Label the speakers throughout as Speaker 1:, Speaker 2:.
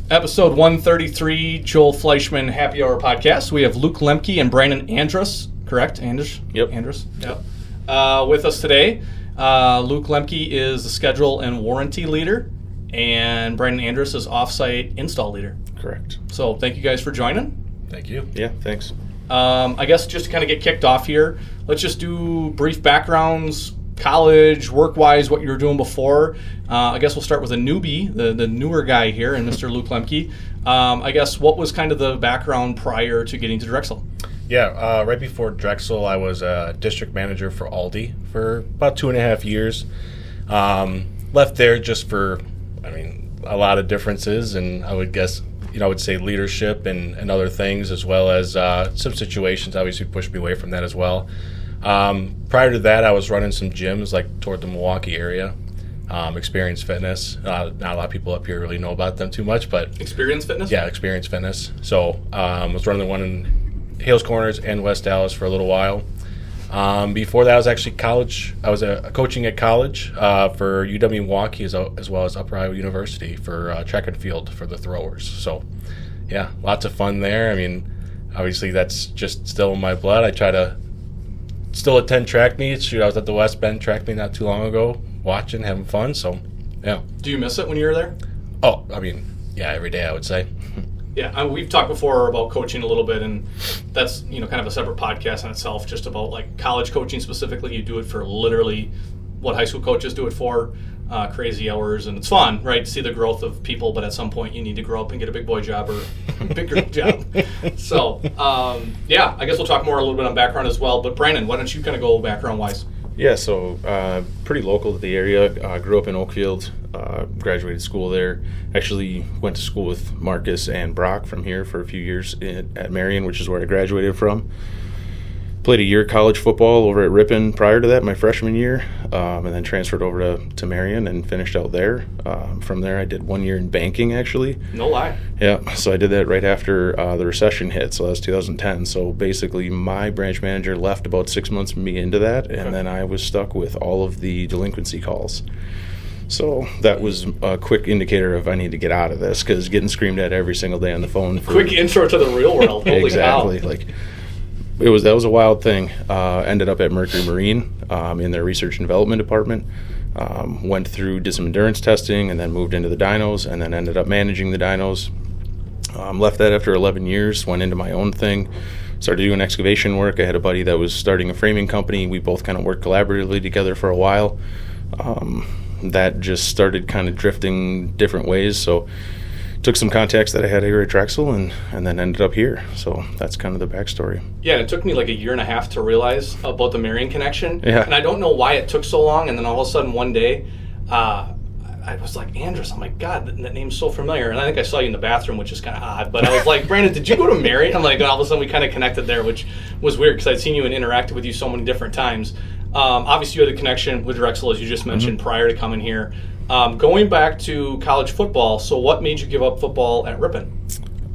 Speaker 1: Episode 133, Joel Fleischman Happy Hour Podcast. We have Luke Lemke and Brandon Andrus, correct? Andrus?
Speaker 2: Yep.
Speaker 1: Andrus? Yep. With us today. Luke Lemke is the schedule and warranty leader, and Brandon Andrus is offsite install leader.
Speaker 2: Correct.
Speaker 1: So thank you guys for joining.
Speaker 2: Thank you. Yeah, thanks.
Speaker 1: I guess just to kind of get kicked off here, let's just do brief backgrounds, college, work-wise, what you were doing before. I guess we'll start with a newbie, the newer guy here, and Mr. Luke Lemke. I guess what was kind of the background prior to getting to Drexel?
Speaker 2: Yeah, right before Drexel, I was a district manager for Aldi for about 2.5 years. Left there just for, a lot of differences, and I would guess, I would say leadership and other things, as well as some situations obviously pushed me away from that as well. Prior to that, I was running some gyms like toward the Milwaukee area. Experience Fitness. Not a lot of people up here really know about them too much, but
Speaker 1: Experience Fitness?
Speaker 2: Yeah, Experience Fitness. So I was running the one in Hales Corners and West Dallas for a little while. Before that, I was actually college. I was coaching at college for UW Milwaukee as well as Upper Iowa University for track and field for the throwers. So yeah, lots of fun there. Obviously that's just still in my blood. I try to still attend track meets. Shoot, I was at the West Bend track meet not too long ago, watching, having fun. So, yeah.
Speaker 1: Do you miss it when you were there?
Speaker 2: Oh, yeah, every day I would say.
Speaker 1: Yeah, we've talked before about coaching a little bit, and that's kind of a separate podcast in itself, just about like college coaching specifically. You do it for literally what high school coaches do it for, crazy hours, and it's fun, right, to see the growth of people. But at some point, you need to grow up and get a big boy job or a big girl job. So, yeah, I guess we'll talk more a little bit on background as well. But Brandon, why don't you kind of go background-wise?
Speaker 3: Yeah, so pretty local to the area. Grew up in Oakfield, graduated school there. Actually went to school with Marcus and Brock from here for a few years at Marion, which is where I graduated from. Played a year of college football over at Ripon prior to that, my freshman year, and then transferred over to Marion and finished out there. From there, I did 1 year in banking, actually.
Speaker 1: No lie.
Speaker 3: Yeah, so I did that right after the recession hit, so that was 2010. So basically, my branch manager left about 6 months from me into that, and then I was stuck with all of the delinquency calls. So that was a quick indicator of I need to get out of this, because getting screamed at every single day on the phone.
Speaker 1: Quick intro to the real world. Holy
Speaker 3: exactly.
Speaker 1: Cow.
Speaker 3: That was a wild thing. Ended up at Mercury Marine in their research and development department. Did some endurance testing, and then moved into the dynos, and then ended up managing the dynos. Left that after 11 years, went into my own thing, started doing excavation work. I had a buddy that was starting a framing company. We both kind of worked collaboratively together for a while. That just started kind of drifting different ways, so took some contacts that I had here at Drexel and then ended up here. So that's kind of the backstory.
Speaker 1: Yeah, it took me like a year and a half to realize about the Marion connection.
Speaker 3: Yeah.
Speaker 1: And I don't know why it took so long. And then all of a sudden one day, I was like, Andrus, I'm like, God, that name's so familiar. And I think I saw you in the bathroom, which is kind of odd. But I was like, Brandon, did you go to Marion? I'm like, all of a sudden we kind of connected there, which was weird because I'd seen you and interacted with you so many different times. Obviously, you had a connection with Drexel, as you just mentioned, prior to coming here. Going back to college football, so what made you give up football at Ripon?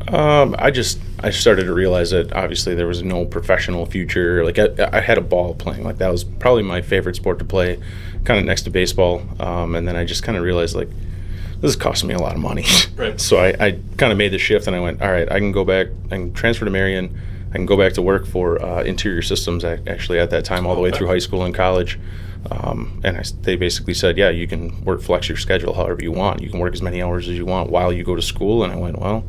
Speaker 3: I started to realize that obviously there was no professional future. Like I had a ball playing. Like that was probably my favorite sport to play, kind of next to baseball. And then I just kind of realized like this is costing me a lot of money.
Speaker 1: Right.
Speaker 3: So I kind of made the shift, and I went, all right, I can go back. I can transfer to Marion. I can go back to work for Interior Systems actually at that time, all the way through high school and college. They basically said, yeah, you can flex your schedule however you want. You can work as many hours as you want while you go to school. And I went, well,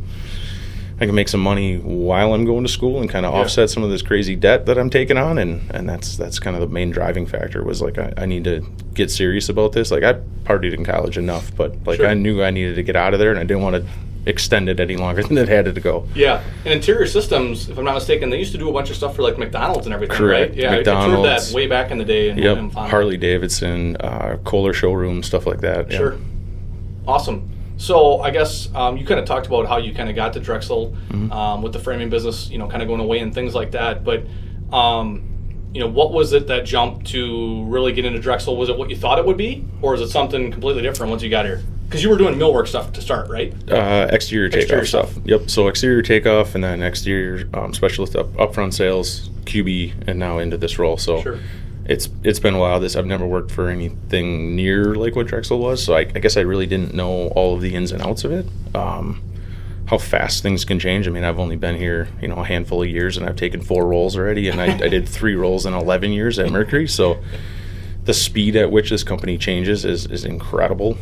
Speaker 3: I can make some money while I'm going to school and kind of offset some of this crazy debt that I'm taking on. And that's kind of the main driving factor was like, I need to get serious about this. Like I partied in college enough, but
Speaker 1: Sure.
Speaker 3: I knew I needed to get out of there, and I didn't want to extend it any longer than it had to go.
Speaker 1: Yeah, and Interior Systems, if I'm not mistaken, they used to do a bunch of stuff for like McDonald's and everything,
Speaker 3: Correct.
Speaker 1: right? Yeah,
Speaker 3: McDonald's,
Speaker 1: I toured that way back in the day.
Speaker 3: Yep, Harley Davidson, Kohler showroom, stuff like that.
Speaker 1: Sure.
Speaker 3: Yeah.
Speaker 1: Awesome. So I guess you kind of talked about how you kind of got to Drexel with the framing business, kind of going away and things like that. But, what was it that jumped to really get into Drexel? Was it what you thought it would be, or is it something completely different once you got here? Because you were doing millwork stuff to start, right?
Speaker 3: Exterior takeoff stuff. Yep. So exterior takeoff, and then exterior specialist upfront sales, QB, and now into this role. So
Speaker 1: Sure.
Speaker 3: it's been a while. I've never worked for anything near like what Drexel was. So I guess I really didn't know all of the ins and outs of it. how fast things can change. I mean, I've only been here, a handful of years, and I've taken 4 roles already, and I did 3 roles in 11 years at Mercury. So the speed at which this company changes is incredible.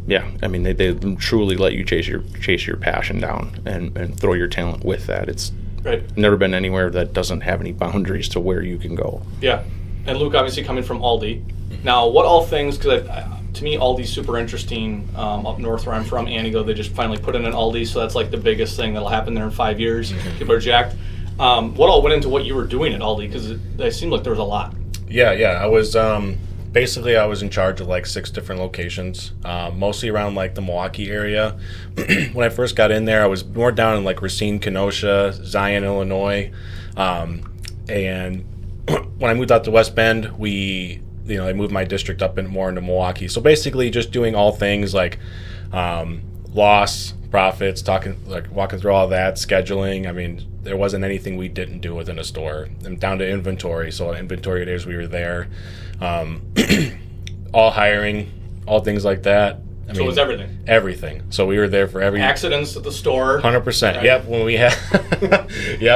Speaker 3: Yeah, I mean, they truly let you chase your passion down and throw your talent with that. It's
Speaker 1: right.
Speaker 3: Never been anywhere that doesn't have any boundaries to where you can go.
Speaker 1: Yeah, and Luke, obviously coming from Aldi. Now, what all things, because to me, Aldi's super interesting. Up north where I'm from, Antigo, they just finally put in an Aldi, so that's like the biggest thing that'll happen there in 5 years. People are jacked. What all went into what you were doing at Aldi? Because it seemed like there was a lot.
Speaker 2: Yeah. I was basically I was in charge of like 6 different locations, mostly around like the Milwaukee area. When I first got in there, I was more down in like Racine, Kenosha, Zion, Illinois, and when I moved out to West Bend, I moved my district up more into Milwaukee. So basically, just doing all things like loss, profits, walking through all that, scheduling. I mean, there wasn't anything we didn't do within a store. And down to inventory. So inventory days we were there, all hiring, all things like that.
Speaker 1: So it was everything.
Speaker 2: Everything. So we were there for every
Speaker 1: accidents at the store.
Speaker 2: 100%.
Speaker 1: Right.
Speaker 2: Yep.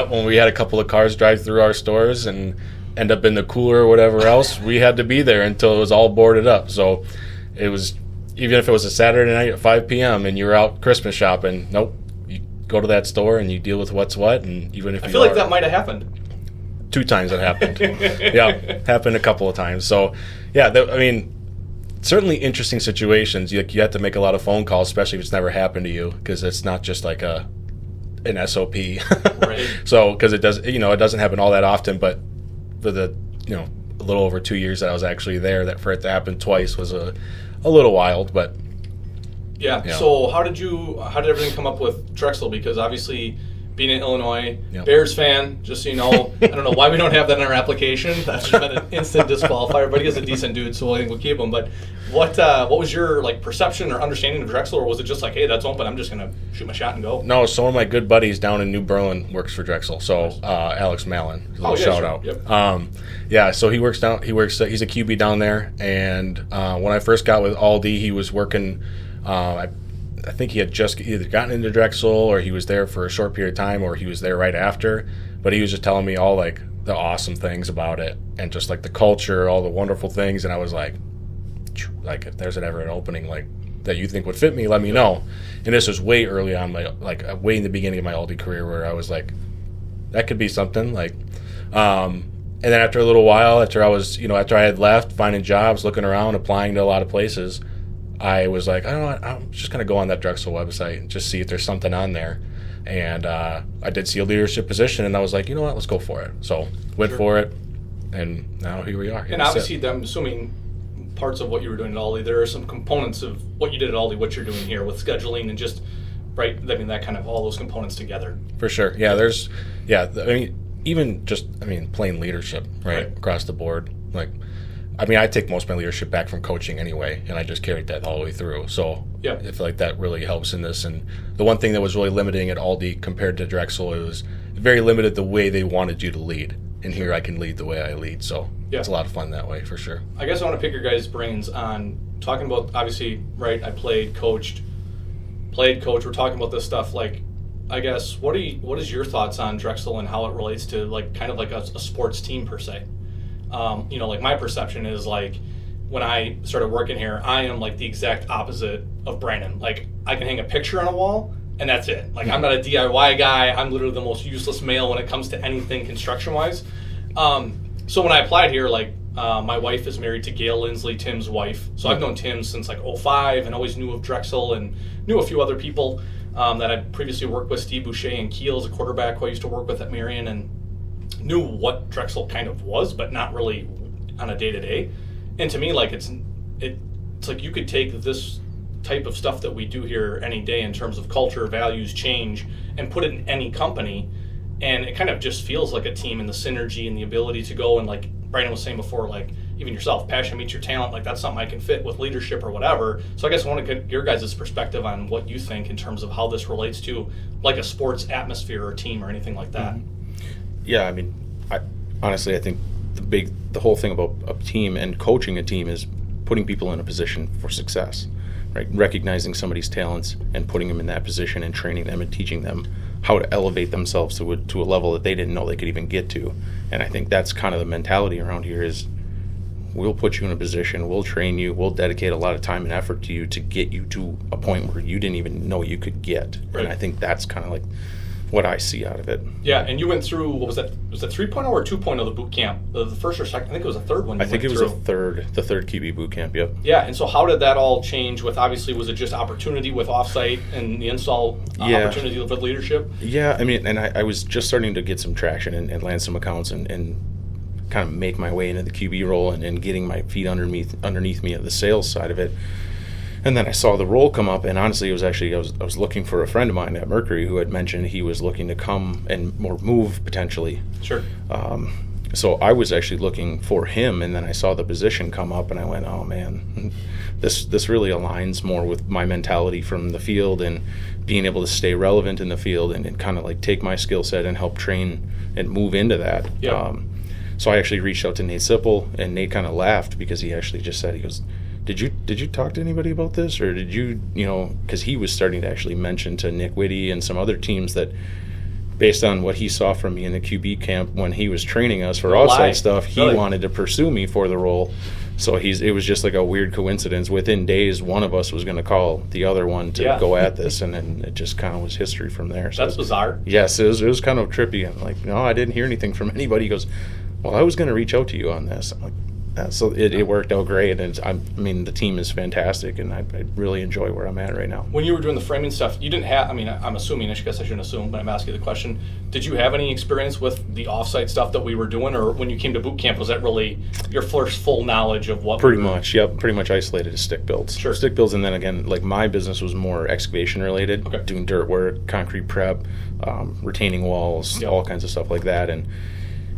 Speaker 2: When we had a couple of cars drive through our stores and end up in the cooler or whatever else, we had to be there until it was all boarded up. So it was, even if it was a Saturday night at 5 p.m. and you were out Christmas shopping, nope, you go to that store and you deal with what's what. And even if
Speaker 1: I feel like that might have happened.
Speaker 2: 2 times it happened. Yeah, happened a couple of times. So yeah, certainly interesting situations. You have to make a lot of phone calls, especially if it's never happened to you, because it's not just like an SOP.
Speaker 1: Right.
Speaker 2: So because it doesn't happen all that often, but for the a little over 2 years that I was actually there, that for it to happen twice was a little wild. But
Speaker 1: yeah. So how did everything come up with Drexel? Because obviously, being in Illinois, Bears fan, just so you know, I don't know why we don't have that in our application. That's just been an instant disqualifier. But he is a decent dude, so I think we'll keep him. But what was your perception or understanding of Drexel, or was it just like, hey, that's open, I'm just gonna shoot my shot and go?
Speaker 2: No, so one of my good buddies down in New Berlin works for Drexel. So Alex Mallon, shout out.
Speaker 1: Yep.
Speaker 2: So he's a QB down there, and when I first got with Aldi, he was working. I think he had just either gotten into Drexel, or he was there for a short period of time, or he was there right after. But he was just telling me all like the awesome things about it, and just like the culture, all the wonderful things. And I was like if there's ever an opening like that you think would fit me, let me know. And this was way early on, way in the beginning of my Aldi career, where I was like, that could be something. And then after a little while, after I had left, finding jobs, looking around, applying to a lot of places, I was like, I don't know, I'm just going to go on that Drexel website and just see if there's something on there. And I did see a leadership position, and I was like, you know what, let's go for it. So went for it, and now here we are.
Speaker 1: And obviously, I'm assuming parts of what you were doing at Aldi, there are some components of what you did at Aldi, what you're doing here with scheduling and just, right, I mean, that kind of all those components together.
Speaker 2: For sure. Yeah, plain leadership, right, across the board. I take most of my leadership back from coaching anyway, and I just carried that all the way through. So I feel like that really helps in this. And the one thing that was really limiting at Aldi compared to Drexel, it was very limited the way they wanted you to lead. And here I can lead the way I lead. So it's a lot of fun that way, for sure.
Speaker 1: I guess I want to pick your guys' brains on talking about, obviously, right, I played, coached. We're talking about this stuff. I guess, what is your thoughts on Drexel and how it relates to kind of a sports team per se? My perception is when I started working here, I am the exact opposite of Brandon. I can hang a picture on a wall and that's it. I'm not a DIY guy. I'm literally the most useless male when it comes to anything construction wise. So when I applied here, my wife is married to Gail Lindsley, Tim's wife. So I've known Tim since 05 and always knew of Drexel and knew a few other people that I'd previously worked with. Steve Boucher and Keel is a quarterback who I used to work with at Marion, and knew what Drexel kind of was, but not really on a day-to-day. And to me, it's you could take this type of stuff that we do here any day in terms of culture, values, change, and put it in any company, and it kind of just feels like a team, and the synergy and the ability to go and Brandon was saying before, even yourself, passion meets your talent, that's something I can fit with leadership or whatever. So I guess I want to get your guys' perspective on what you think in terms of how this relates to a sports atmosphere or team or anything like that.
Speaker 3: Mm-hmm. Yeah, honestly, I think the whole thing about a team and coaching a team is putting people in a position for success. right? Recognizing somebody's talents and putting them in that position and training them and teaching them how to elevate themselves to a level that they didn't know they could even get to. And I think that's kind of the mentality around here is we'll put you in a position, we'll train you, we'll dedicate a lot of time and effort to you to get you to a point where you didn't even know you could get.
Speaker 1: Right.
Speaker 3: And I think that's kind of like what I see out of it.
Speaker 1: Yeah, and you went through, what was that 3.0 or 2.0, the boot camp? The first or second? I think it was a third one.
Speaker 3: I think it was the third QB boot camp, yep.
Speaker 1: Yeah, and so how did that all change with, obviously, was it just opportunity with offsite and the install opportunity with leadership?
Speaker 3: Yeah, I mean, and I was just starting to get some traction and land some accounts and kind of make my way into the QB role and getting my feet underneath me at the sales side of it. And then I saw the role come up, and honestly, it was actually I was looking for a friend of mine at Mercury who had mentioned he was looking to come and move potentially.
Speaker 1: Sure.
Speaker 3: So I was actually looking for him, and then I saw the position come up, and I went, oh man, this really aligns more with my mentality from the field and being able to stay relevant in the field and kind of like take my skill set and help train and move into that.
Speaker 1: Yeah.
Speaker 3: So I actually reached out to Nate Sipple, and Nate kind of laughed because he actually just said, he goes, Did you talk to anybody about this, or did you because he was starting to actually mention to Nick Whitty and some other teams that based on what he saw from me in the QB camp when he was training us for offsite stuff, he wanted to pursue me for the role. So it was just like a weird coincidence. Within days, one of us was going to call the other one to go at this, and then it just kind of was history from there. So
Speaker 1: that's bizarre.
Speaker 3: Yes, it was kind of trippy. I'm like, no, I didn't hear anything from anybody. He goes, well, I was going to reach out to you on this. I'm like, so it worked out great, and I mean the team is fantastic, and I really enjoy where I'm at right now.
Speaker 1: When you were doing the framing stuff, you didn't have, I mean, I'm assuming, I guess I shouldn't assume, but I'm asking you the question, did you have any experience with the offsite stuff that we were doing, or when you came to boot camp, was that really your first full knowledge of what?
Speaker 3: Pretty much isolated to stick builds.
Speaker 1: Sure.
Speaker 3: Stick builds, and then again, like my business was more excavation related, doing dirt work, concrete prep, retaining walls, all kinds of stuff like that, and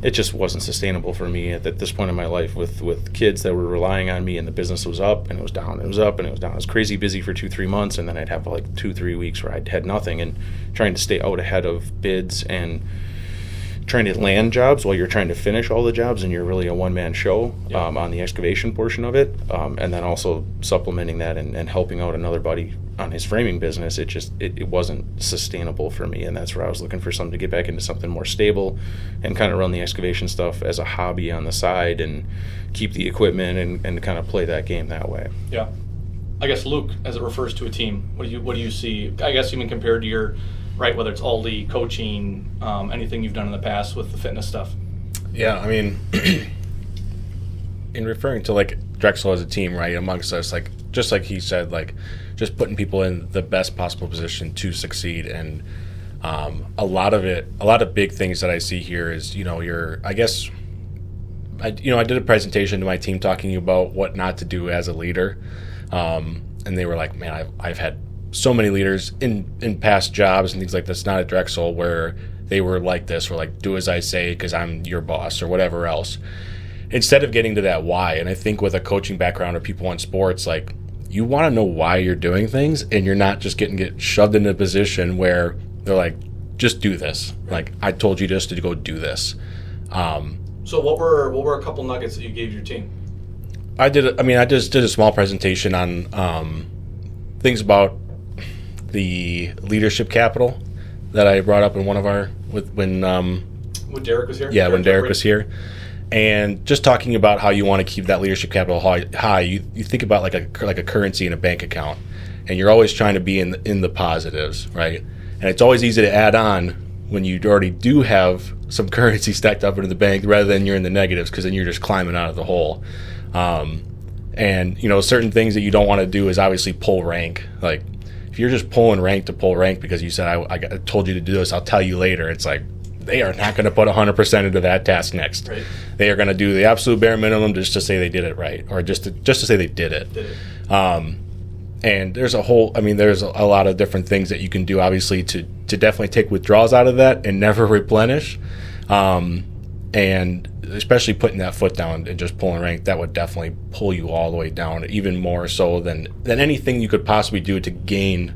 Speaker 3: it just wasn't sustainable for me at this point in my life with kids that were relying on me, and the business was up and it was down, it was up and it was down. I was crazy busy for 2-3 months, and then I'd have like 2-3 weeks where I'd had nothing, and trying to stay out ahead of bids and trying to land jobs while you're trying to finish all the jobs, and you're really a one-man show on the excavation portion of it, and then also supplementing that and helping out another buddy on his framing business. It wasn't sustainable for me, and that's where I was looking for something to get back into something more stable and kind of run the excavation stuff as a hobby on the side and keep the equipment and kind of play that game that way.
Speaker 1: Yeah. I guess, Luke, as it refers to a team, what do you see, I guess even compared to your, right, whether it's Aldi, coaching, anything you've done in the past with the fitness stuff?
Speaker 2: Yeah, I mean, in referring to like Drexel as a team, right, amongst us, like just like he said, like just putting people in the best possible position to succeed, and a lot of big things that I see here is I did a presentation to my team talking about what not to do as a leader, and they were like, man, I've had so many leaders in past jobs and things like this, not at Drexel, where they were like this, or like, do as I say because I'm your boss or whatever else, instead of getting to that why. And I think with a coaching background or people in sports, like, you want to know why you're doing things, and you're not just get shoved into a position where they're like, just do this. Like, I told you just to go do this.
Speaker 1: So what were a couple nuggets that you gave your team?
Speaker 2: I just did a small presentation on things about the leadership capital that I brought up in one of our when
Speaker 1: Derek was here.
Speaker 2: Yeah, when Derek was here. And just talking about how you want to keep that leadership capital high. You think about like a currency in a bank account, and you're always trying to be in the positives, right? And it's always easy to add on when you already do have some currency stacked up into the bank, rather than you're in the negatives, because then you're just climbing out of the hole. And certain things that you don't want to do is obviously pull rank. Like, if you're just pulling rank to pull rank because you said I told you to do this, I'll tell you later. It's like, they are not going to put 100% into that task next.
Speaker 1: Right.
Speaker 2: They are going to do the absolute bare minimum just to say they did it right, or just to say they did it. And there's a lot of different things that you can do, obviously, to definitely take withdrawals out of that and never replenish. And especially putting that foot down and just pulling rank, that would definitely pull you all the way down, even more so than anything you could possibly do to gain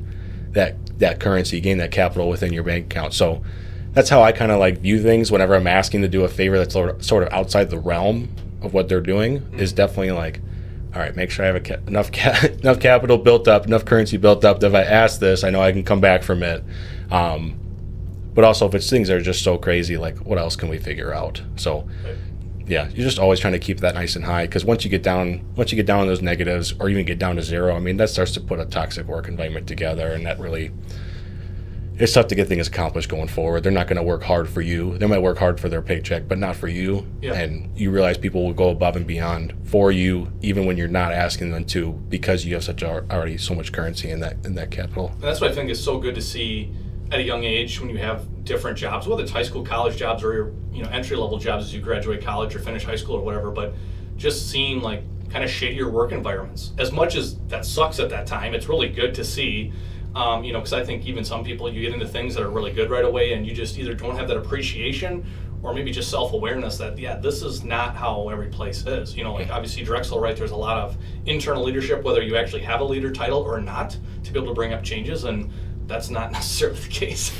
Speaker 2: that currency, gain that capital within your bank account. So that's how I kind of like view things whenever I'm asking to do a favor that's sort of outside the realm of what they're doing, is definitely like, all right, make sure I have enough capital built up, enough currency built up that if I ask this, I know I can come back from it. But also, if it's things that are just so crazy, like what else can we figure out? So, yeah, you're just always trying to keep that nice and high, because once you get down in those negatives, or even get down to zero, I mean, that starts to put a toxic work environment together, and that really, it's tough to get things accomplished going forward. They're not going to work hard for you. They might work hard for their paycheck, but not for you. Yeah. And you realize people will go above and beyond for you, even when you're not asking them to, because you have already so much currency in that capital.
Speaker 1: And that's what I think is so good to see at a young age when you have different jobs, whether it's high school, college jobs, or your entry level jobs as you graduate college or finish high school or whatever. But just seeing like kind of shadier work environments, as much as that sucks at that time, it's really good to see. Because I think even some people, you get into things that are really good right away, and you just either don't have that appreciation, or maybe just self-awareness that, this is not how every place is. Obviously Drexel, right, there's a lot of internal leadership, whether you actually have a leader title or not, to be able to bring up changes, and that's not necessarily the case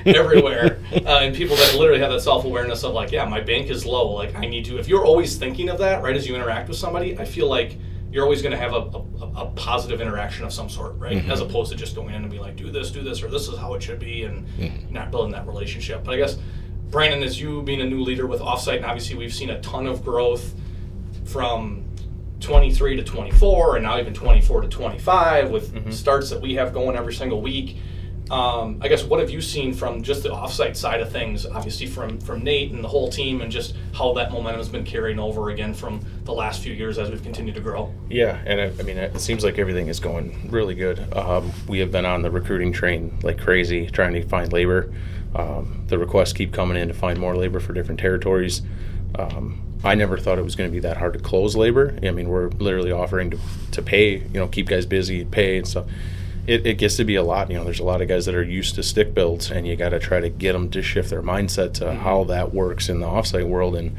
Speaker 1: everywhere. And people that literally have that self-awareness of like, my bank is low, like I need to, if you're always thinking of that, right, as you interact with somebody, I feel like you're always going to have a positive interaction of some sort, right? Mm-hmm. As opposed to just going in and be like, do this, or this is how it should be, and not building that relationship. But I guess, Brandon, as you being a new leader with Offsite, and obviously we've seen a ton of growth from 23 to 24, and now even 24 to 25 with starts that we have going every single week. I guess, what have you seen from just the Offsite side of things, obviously from Nate and the whole team, and just how that momentum has been carrying over again from the last few years as we've continued to grow?
Speaker 3: Yeah, and it seems like everything is going really good. We have been on the recruiting train like crazy, trying to find labor. The requests keep coming in to find more labor for different territories. I never thought it was going to be that hard to close labor. I mean, we're literally offering to pay, keep guys busy, pay and stuff. It gets to be a lot. There's a lot of guys that are used to stick builds, and you got to try to get them to shift their mindset to how that works in the offsite world, and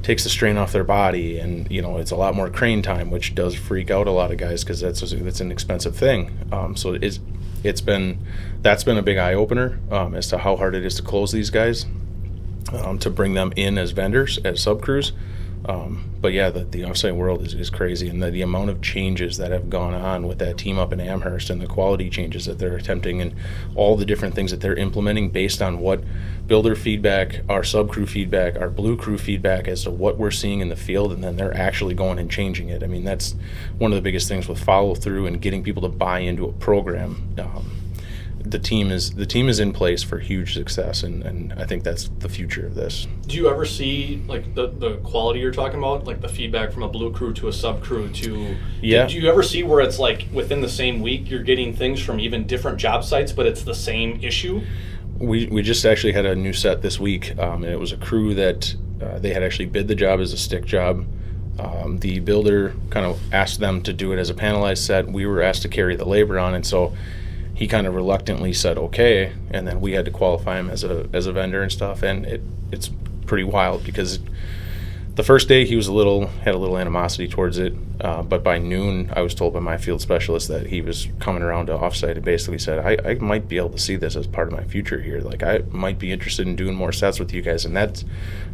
Speaker 3: takes the strain off their body. And it's a lot more crane time, which does freak out a lot of guys because that's an expensive thing. So that's been a big eye opener as to how hard it is to close these guys, to bring them in as vendors, as sub crews. But yeah, the offsite world is crazy, and the amount of changes that have gone on with that team up in Amherst, and the quality changes that they're attempting, and all the different things that they're implementing based on what builder feedback, our sub crew feedback, our blue crew feedback as to what we're seeing in the field, and then they're actually going and changing it. I mean, that's one of the biggest things with follow through and getting people to buy into a program. The team is in place for huge success, and I think that's the future of this.
Speaker 1: Do you ever see like the quality you're talking about, like the feedback from a blue crew to a sub crew to?
Speaker 3: Yeah.
Speaker 1: Do you ever see where it's like within the same week you're getting things from even different job sites, but it's the same issue?
Speaker 3: We just actually had a new set this week, and it was a crew that they had actually bid the job as a stick job. The builder kind of asked them to do it as a panelized set. We were asked to carry the labor on, and so he kind of reluctantly said okay, and then we had to qualify him as a vendor and stuff. And it's pretty wild because the first day he was had a little animosity towards it, but by noon I was told by my field specialist that he was coming around to Offsite and basically said, I might be able to see this as part of my future here. Like, I might be interested in doing more sets with you guys. And that's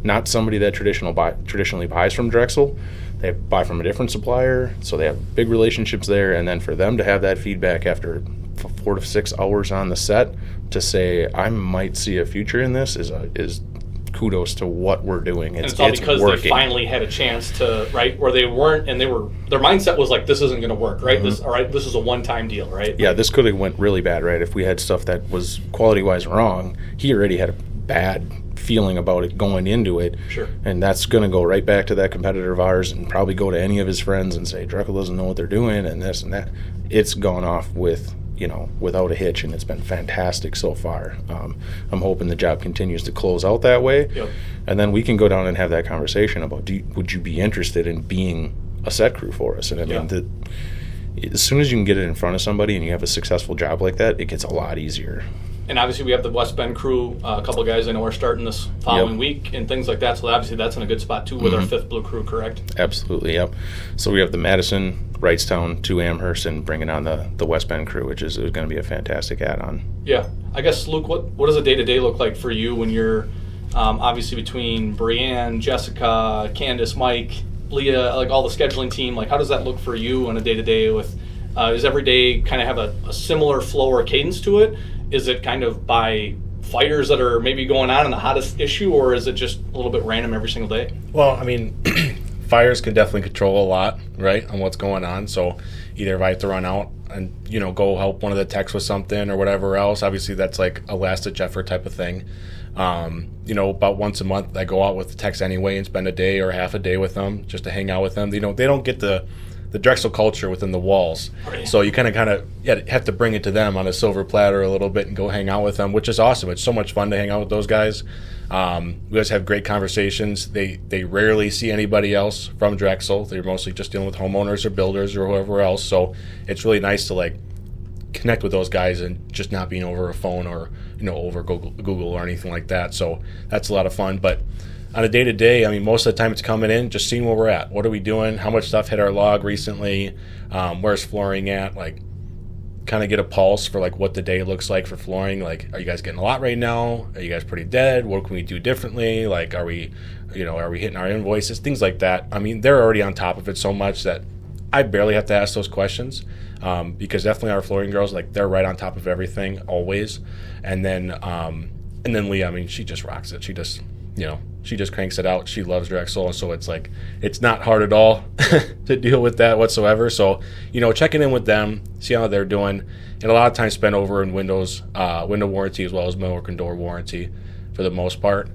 Speaker 3: not somebody that traditionally buys from Drexel. They buy from a different supplier, so they have big relationships there. And then for them to have that feedback after 4 to 6 hours on the set to say I might see a future in this is kudos to what we're doing.
Speaker 1: It's all because working. They finally had a chance to, right, where they weren't, and their mindset was like, this isn't going to work, right? Mm-hmm. This is a one-time deal, right?
Speaker 3: Yeah, this could have went really bad, right? If we had stuff that was quality-wise wrong, he already had a bad feeling about it going into it.
Speaker 1: Sure.
Speaker 3: And that's going to go right back to that competitor of ours, and probably go to any of his friends and say, Drexel doesn't know what they're doing, and this and that. It's gone off without a hitch, and it's been fantastic so far. I'm hoping the job continues to close out that way.
Speaker 1: Yep.
Speaker 3: And then we can go down and have that conversation about, would you be interested in being a set crew for us? And I mean, as soon as you can get it in front of somebody and you have a successful job like that, it gets a lot easier.
Speaker 1: And obviously we have the West Bend crew, a couple of guys I know are starting this following week and things like that. So obviously that's in a good spot too with our 5th blue crew, correct?
Speaker 3: Absolutely, yep. So we have the Madison, Wrightstown to Amherst, and bringing on the West Bend crew, which is going to be a fantastic add-on.
Speaker 1: Yeah. I guess, Luke, what does a day-to-day look like for you when you're obviously between Brianne, Jessica, Candace, Mike, Leah, like all the scheduling team, like how does that look for you on a day-to-day with, is every day kind of have a similar flow or cadence to it? Is it kind of by fires that are maybe going on in the hottest issue, or is it just a little bit random every single day?
Speaker 2: Well, I mean, fires can definitely control a lot, right, on what's going on. So either if I have to run out and, go help one of the techs with something or whatever else, obviously that's like a last-ditch effort type of thing. About once a month I go out with the techs anyway and spend a day or half a day with them just to hang out with them. They don't get the Drexel culture within the walls. Right. So you kind of have to bring it to them on a silver platter a little bit and go hang out with them, which is awesome. It's so much fun to hang out with those guys. We always have great conversations. They rarely see anybody else from Drexel. They're mostly just dealing with homeowners or builders or whoever else. So it's really nice to like connect with those guys and just not being over a phone or over Google or anything like that. So that's a lot of fun. But on a day-to-day, I mean, most of the time it's coming in, just seeing where we're at. What are we doing? How much stuff hit our log recently? Where's flooring at? Like, kind of get a pulse for, like, what the day looks like for flooring. Like, are you guys getting a lot right now? Are you guys pretty dead? What can we do differently? Like, are we hitting our invoices? Things like that. I mean, they're already on top of it so much that I barely have to ask those questions because definitely our flooring girls, like, they're right on top of everything always. And then Leah, I mean, she just rocks it. She just, she just cranks it out. She loves Drexel, so it's like it's not hard at all to deal with that whatsoever. So, checking in with them, see how they're doing, and a lot of times spent over in window warranty as well as millwork and door warranty for the most part.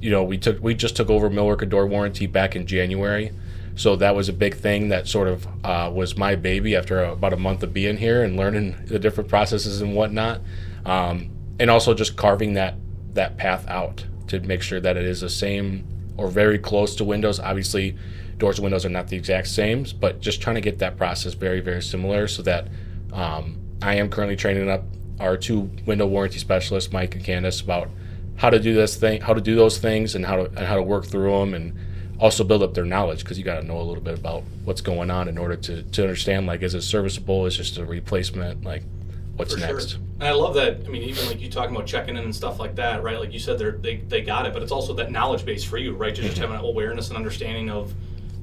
Speaker 2: We just took over millwork and door warranty back in January, so that was a big thing that sort of was my baby after about a month of being here and learning the different processes and whatnot, and also just carving that path out to make sure that it is the same or very close to windows. Obviously, doors and windows are not the exact same, but just trying to get that process very, very similar so that I am currently training up our 2 window warranty specialists, Mike and Candace, about how to do those things and how to work through them, and also build up their knowledge, because you got to know a little bit about what's going on in order to understand, like, is it serviceable? Is it just a replacement? Like, what's
Speaker 1: For
Speaker 2: next?
Speaker 1: Sure. And I love that. I mean, even like you talking about checking in and stuff like that, right? Like you said, they got it, but it's also that knowledge base for you, right? Just having an awareness and understanding of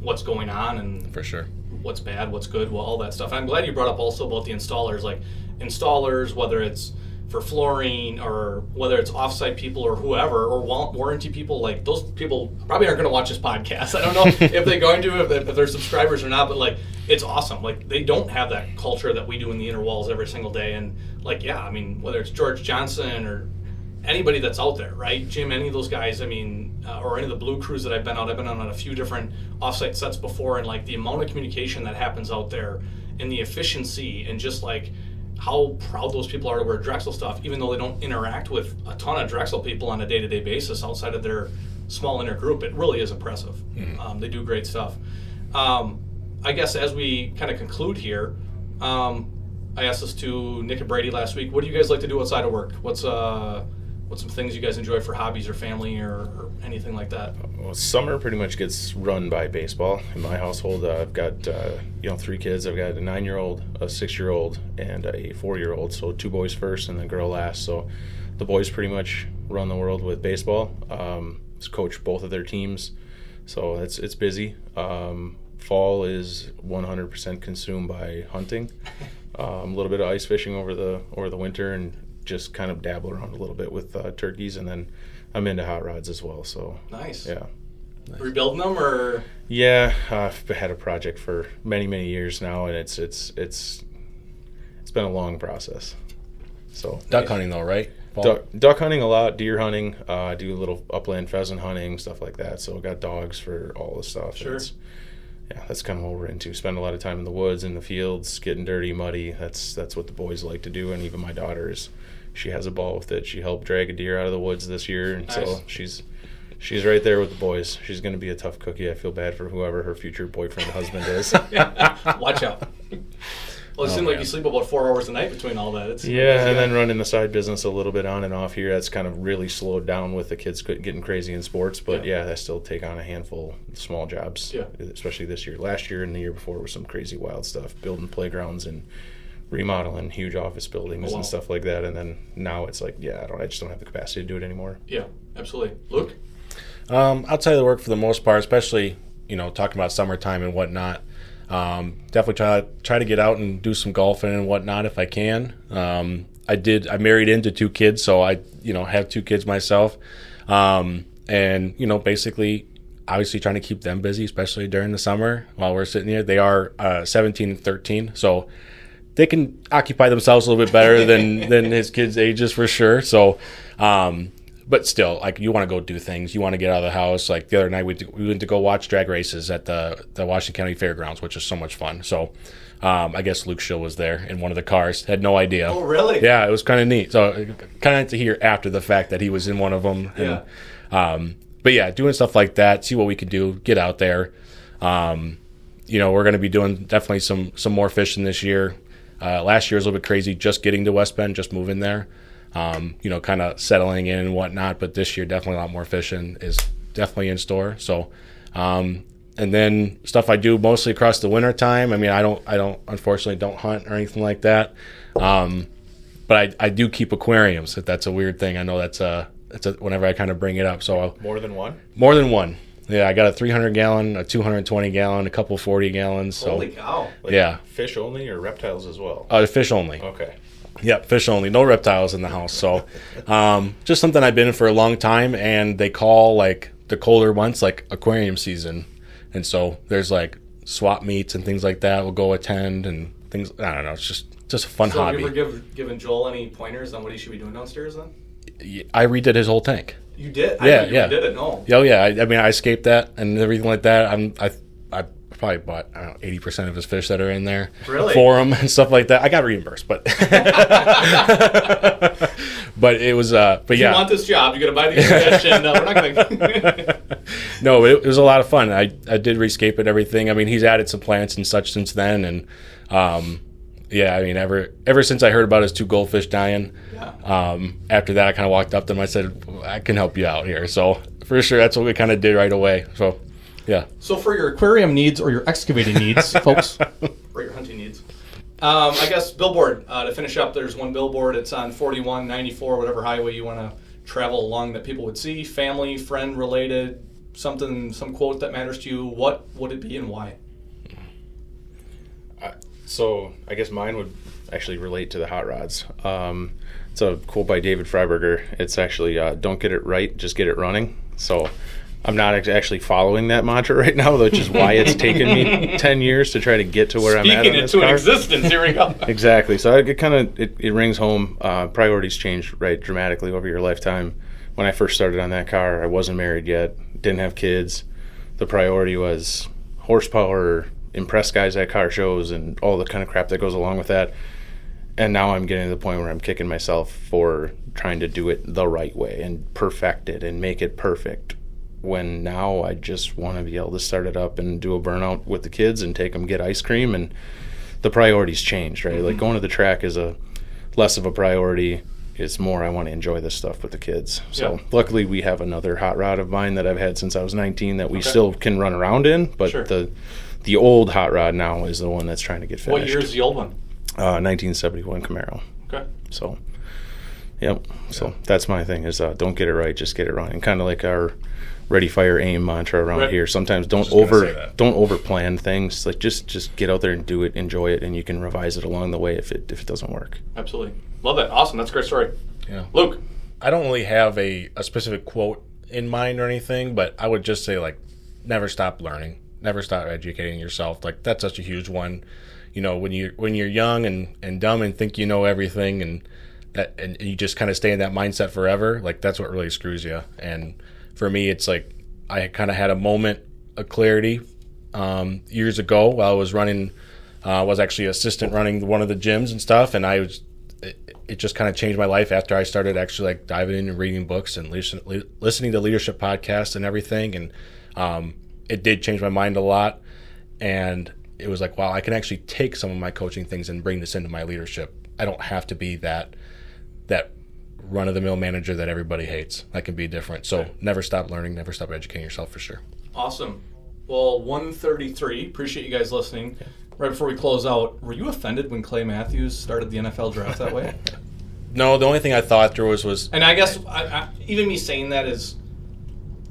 Speaker 1: what's going on and
Speaker 2: for sure
Speaker 1: what's bad, what's good, well, all that stuff. And I'm glad you brought up also about the installers, like installers, whether it's for flooring or whether it's offsite people or whoever, or warranty people. Like those people probably aren't going to watch this podcast. I don't know if they're going to, if they're subscribers or not, but like it's awesome. Like they don't have that culture that we do in the inner walls every single day. And like, yeah, I mean, whether it's George Johnson or anybody that's out there, right? Jim, any of those guys, I mean, or any of the blue crews that I've been on a few different offsite sets before, and like the amount of communication that happens out there and the efficiency and just like how proud those people are to wear Drexel stuff, even though they don't interact with a ton of Drexel people on a day-to-day basis outside of their small inner group. It really is impressive. Mm-hmm. They do great stuff. I guess as we kind of conclude here, I asked this to Nick and Brady last week. What do you guys like to do outside of work? What's some things you guys enjoy for hobbies or family or anything like that?
Speaker 3: Well, summer pretty much gets run by baseball in my household. I've got 3 kids. I've got a 9-year-old, a 6-year-old, and a 4-year-old. So 2 boys first and the girl last. So the boys pretty much run the world with baseball. Coach both of their teams, so it's busy. Fall is 100% consumed by hunting. A little bit of ice fishing over the winter, and just kind of dabble around a little bit with turkeys, and then I'm into hot rods as well. So
Speaker 1: nice.
Speaker 3: Yeah.
Speaker 1: Nice. Rebuilding them, or? Yeah,
Speaker 3: I've had a project for many years now, and it's been a long process. So
Speaker 2: duck hunting though, right?
Speaker 3: Duck hunting a lot, deer hunting. I do a little upland pheasant hunting, stuff like that. So I got dogs for all the stuff.
Speaker 1: Sure.
Speaker 3: That's kind of what we're into. Spend a lot of time in the woods, in the fields, getting dirty, muddy. That's what the boys like to do, and even my daughter she has a ball with it. She helped drag a deer out of the woods this year, and
Speaker 1: nice.
Speaker 3: So she's right there with the boys. She's going to be a tough cookie. I feel bad for whoever her future boyfriend husband is.
Speaker 1: Watch out. Well, it seems like you sleep about 4 hours a night between all that.
Speaker 3: And then running the side business a little bit on and off here. That's kind of really slowed down with the kids getting crazy in sports. But I still take on a handful of small jobs, especially this year. Last year and the year before was some crazy wild stuff, building playgrounds and remodeling huge office buildings and stuff like that. And then now it's like, I just don't have the capacity to do it anymore.
Speaker 1: Yeah, absolutely. Luke?
Speaker 2: Outside of the work for the most part, especially, talking about summertime and whatnot, definitely try to get out and do some golfing and whatnot if I can. I married into 2 kids, so I, have 2 kids myself. And, basically, obviously trying to keep them busy, especially during the summer while we're sitting here. They are 17 and 13, so they can occupy themselves a little bit better than his kids' ages for sure. So, but still, like, you want to go do things. You want to get out of the house. Like the other night, we went to go watch drag races at the Washington County Fairgrounds, which is so much fun. So, I guess Luke Schill was there in one of the cars. Had no idea.
Speaker 1: Oh, really?
Speaker 2: Yeah, it was kind of neat. So, kind of to hear after the fact that he was in one of them.
Speaker 1: Yeah.
Speaker 2: And, but yeah, doing stuff like that, see what we can do, get out there. We're going to be doing definitely some more fishing this year. Last year was a little bit crazy, just getting to West Bend, just moving there, kind of settling in and whatnot. But this year, definitely a lot more fishing is definitely in store. So, and then stuff I do mostly across the winter time. I mean, I don't unfortunately don't hunt or anything like that. But I do keep aquariums. That's a weird thing. I know that's whenever I kind of bring it up. So
Speaker 3: More than one?
Speaker 2: More than one. Yeah, I got a 300-gallon, a 220-gallon, a couple 40 gallons. So,
Speaker 1: holy cow!
Speaker 2: Yeah.
Speaker 3: Fish only or reptiles as well?
Speaker 2: Fish only.
Speaker 3: Okay.
Speaker 2: Yep, fish only. No reptiles in the house. So, just something I've been in for a long time, and they call like the colder months like aquarium season, and so there's like swap meets and things like that. We'll go attend and things. I don't know. It's just a fun hobby.
Speaker 1: Have you ever given Joel any pointers on what he should be doing downstairs then?
Speaker 2: I redid his whole tank.
Speaker 1: You did?
Speaker 2: Yeah,
Speaker 1: I
Speaker 2: yeah.
Speaker 1: Did it? No.
Speaker 2: Oh yeah. I mean, I escaped that and everything like that. I probably bought 80% of his fish that are in there for him and stuff like that. I got reimbursed, but but it was but
Speaker 1: if
Speaker 2: yeah.
Speaker 1: you want this job, you got to buy the fish, and we're not going to.
Speaker 2: No, it was a lot of fun. I did rescape it and everything. I mean, he's added some plants and such since then, and yeah, I mean, ever since I heard about his 2 goldfish dying, after that I kind of walked up to him. I said, I can help you out here. So for sure, that's what we kind of did right away. So yeah.
Speaker 1: So for your aquarium needs or your excavating needs, folks, or your hunting needs, I guess billboard. To finish up, there's one billboard. It's on 41, 94, whatever highway you want to travel along that people would see. Family, friend related, some quote that matters to you. What would it be and why?
Speaker 3: So I guess mine would actually relate to the hot rods. It's a quote by David Freiberger. It's actually, don't get it right, just get it running. So I'm not actually following that mantra right now, which is why it's taken me 10 years to try to get to where I'm at.
Speaker 1: Speaking it to an existence, here we go.
Speaker 3: Exactly. So it rings home. Priorities change dramatically over your lifetime. When I first started on that car, I wasn't married yet, didn't have kids. The priority was horsepower, impress guys at car shows, and all the kind of crap that goes along with that. And now I'm getting to the point where I'm kicking myself for trying to do it the right way and perfect it and make it perfect, when now I just want to be able to start it up and do a burnout with the kids and take them get ice cream. And the priorities changed, right? Mm-hmm. Like going to the track is less of a priority. It's more I want to enjoy this stuff with the kids. So luckily we have another hot rod of mine that I've had since I was 19 that we still can run around in, but the old hot rod now is the one that's trying to get finished.
Speaker 1: What year is the old one?
Speaker 3: 1971 Camaro.
Speaker 1: Okay.
Speaker 3: So, yep. So that's my thing is don't get it right, just get it running. Kind of like our ready, fire, aim mantra around here. Sometimes don't over plan things. Like just get out there and do it, enjoy it, and you can revise it along the way if it doesn't work.
Speaker 1: Absolutely. Love that. Awesome. That's a great story.
Speaker 2: Yeah.
Speaker 1: Luke.
Speaker 2: I don't really have a specific quote in mind or anything, but I would just say like never stop learning. Never stop educating yourself. Like that's such a huge one. You know, when you're young and dumb and think you know everything and you just kind of stay in that mindset forever, like that's what really screws you. And for me, it's like I kind of had a moment of clarity years ago while I was running. I was actually assistant running one of the gyms and stuff, and it just kind of changed my life after I started actually like diving in and reading books and listening to leadership podcasts and everything. And it did change my mind a lot. And it was like, wow, I can actually take some of my coaching things and bring this into my leadership. I don't have to be that run-of-the-mill manager that everybody hates. I can be different. So never stop learning, never stop educating yourself for sure.
Speaker 1: Awesome. Well, 1:33. Appreciate you guys listening. Yeah. Right before we close out, were you offended when Clay Matthews started the NFL draft that way?
Speaker 2: No, the only thing I thought there was...
Speaker 1: And I guess even me saying that is...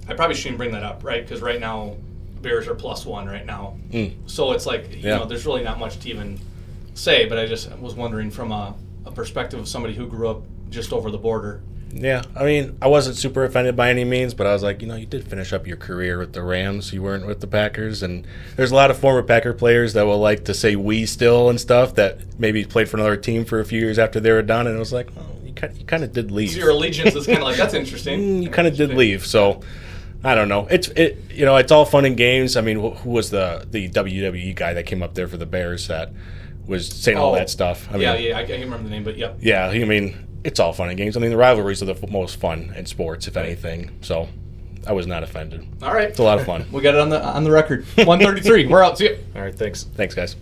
Speaker 1: I probably shouldn't bring that up, right? Because right now, Bears are +1 right now. So it's like, you know, there's really not much to even say, but I just was wondering from a perspective of somebody who grew up just over the border.
Speaker 2: Yeah, I mean, I wasn't super offended by any means, but I was like, you know, you did finish up your career with the Rams. You weren't with the Packers. And there's a lot of former Packer players that will like to say we still and stuff that maybe played for another team for a few years after they were done. And it was like, oh, you kind of did leave.
Speaker 1: So your allegiance is kind of like, that's interesting.
Speaker 2: You kind of did leave. So I don't know. It's all fun and games. I mean, who was the WWE guy that came up there for the Bears that was saying all that stuff? I mean,
Speaker 1: I can't remember the name, but yep.
Speaker 2: Yeah, I mean, it's all fun and games. I mean, the rivalries are the most fun in sports, if anything. So I was not offended.
Speaker 1: All right.
Speaker 2: It's a lot of fun.
Speaker 1: We got it on the record. 133. We're out. See ya.
Speaker 3: All right, thanks.
Speaker 2: Thanks, guys.